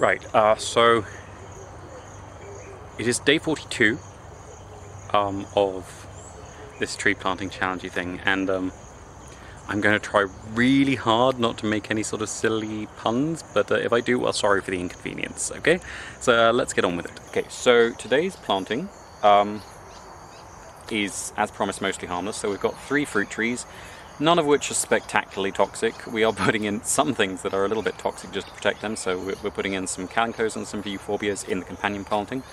Right, so it is day 42 of this tree planting challengey thing, and I'm going to try really hard not to make any sort of silly puns, but if I do, well, sorry for the inconvenience, okay? So let's get on with it. Okay, so today's planting is, as promised, mostly harmless. So we've got 3 fruit trees, none of which are spectacularly toxic. We are putting in some things that are a little bit toxic just to protect them, so we're putting in some calincos and some euphorbias in the companion planting.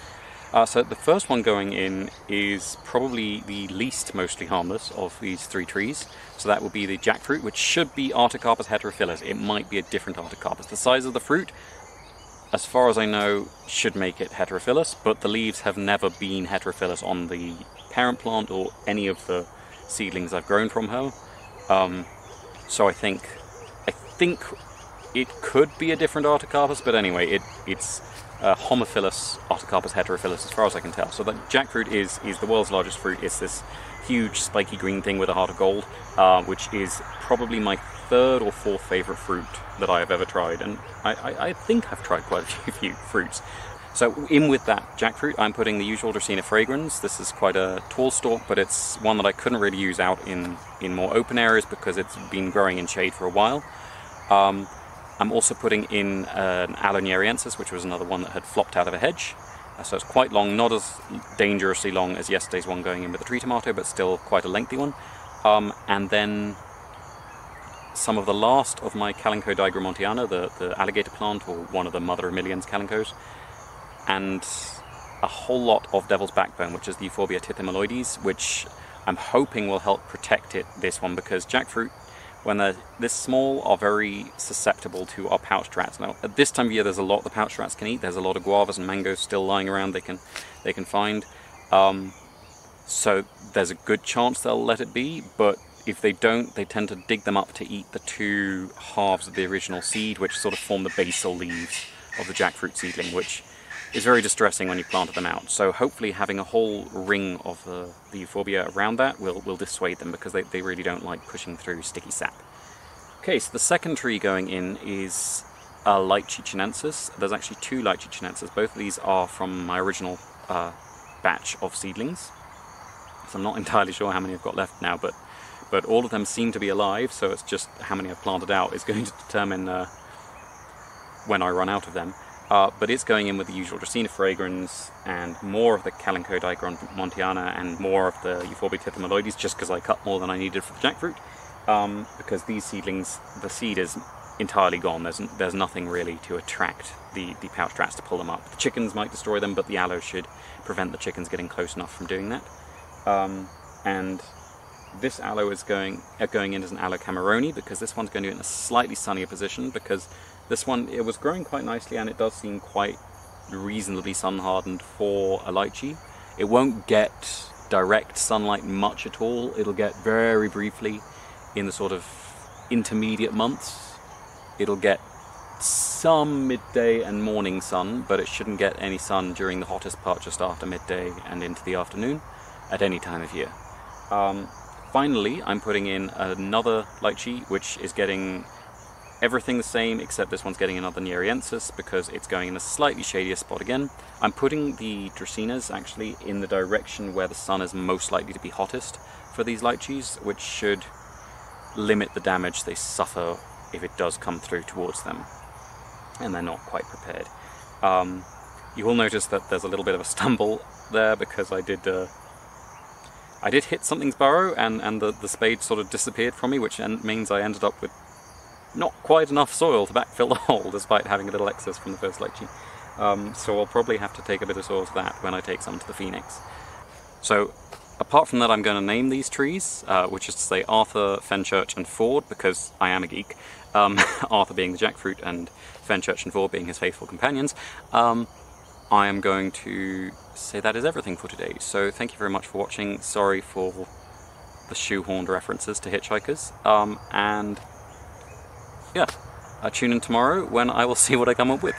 So the first one going in is probably the least mostly harmless of these 3 trees. So that will be the jackfruit, which should be Artocarpus heterophyllus. It might be a different Artocarpus. The size of the fruit, as far as I know, should make it heterophyllus, but the leaves have never been heterophyllus on the parent plant or any of the seedlings I've grown from her. So I think it could be a different Artocarpus, but anyway, it's homophilous Artocarpus heterophyllus as far as I can tell. So the jackfruit is the world's largest fruit. It's this huge spiky green thing with a heart of gold, which is probably my 3rd or 4th favourite fruit that I have ever tried, and I think I've tried quite a few fruits. So in with that jackfruit, I'm putting the usual Dracaena fragrans. This is quite a tall stalk, but it's one that I couldn't really use out in more open areas because it's been growing in shade for a while. I'm also putting in an Aloe, which was another one that had flopped out of a hedge. So it's quite long, not as dangerously long as yesterday's one going in with the tree tomato, but still quite a lengthy one. And then some of the last of my Calico digramontiana, the alligator plant, or one of the mother of millions calincos, and a whole lot of devil's backbone, which is the Euphorbia tithymaloides, which I'm hoping will help protect it, this one, because jackfruit, when they're this small, are very susceptible to our pouched rats. Now, at this time of year, there's a lot the pouched rats can eat. There's a lot of guavas and mangoes still lying around they can find. So there's a good chance they'll let it be, but if they don't, they tend to dig them up to eat the 2 halves of the original seed, which sort of form the basal leaves of the jackfruit seedling, which is very distressing when you planted them out. So hopefully having a whole ring of the euphorbia around that will dissuade them, because they really don't like pushing through sticky sap. Okay, so the second tree going in is a Litchi chinensis. There's actually 2 Litchi chinensis. Both of these are from my original batch of seedlings. So I'm not entirely sure how many I've got left now, but all of them seem to be alive, so it's just how many I've planted out is going to determine when I run out of them. But it's going in with the usual Dracaena fragrans and more of the Calico digramontiana and more of the Euphorbia tithymaloides, just because I cut more than I needed for the jackfruit. Because these seedlings, the seed is entirely gone. There's nothing really to attract the pouched rats to pull them up. The chickens might destroy them, but the aloe should prevent the chickens getting close enough from doing that. And this aloe is going in as an Aloe Cameroni, because this one's going to be in a slightly sunnier position, because this one, it was growing quite nicely and it does seem quite reasonably sun hardened for a lychee. It won't get direct sunlight much at all. It'll get very briefly in the sort of intermediate months. It'll get some midday and morning sun, but it shouldn't get any sun during the hottest part just after midday and into the afternoon at any time of year. Finally, I'm putting in another lychee, which is getting everything the same, except this one's getting another Neriensis, because it's going in a slightly shadier spot again. I'm putting the Dracaenas actually in the direction where the sun is most likely to be hottest for these lychees, which should limit the damage they suffer if it does come through towards them and they're not quite prepared. You will notice that there's a little bit of a stumble there, because I did hit something's burrow and the spade sort of disappeared from me, which means I ended up with not quite enough soil to backfill the hole, despite having a little excess from the first lychee. So I'll probably have to take a bit of soil to that when I take some to the Phoenix. So apart from that, I'm going to name these trees, which is to say Arthur, Fenchurch and Ford, because I am a geek. Arthur being the jackfruit and Fenchurch and Ford being his faithful companions. I am going to say that is everything for today. So thank you very much for watching. Sorry for the shoehorned references to hitchhikers. And yeah, tune in tomorrow when I will see what I come up with.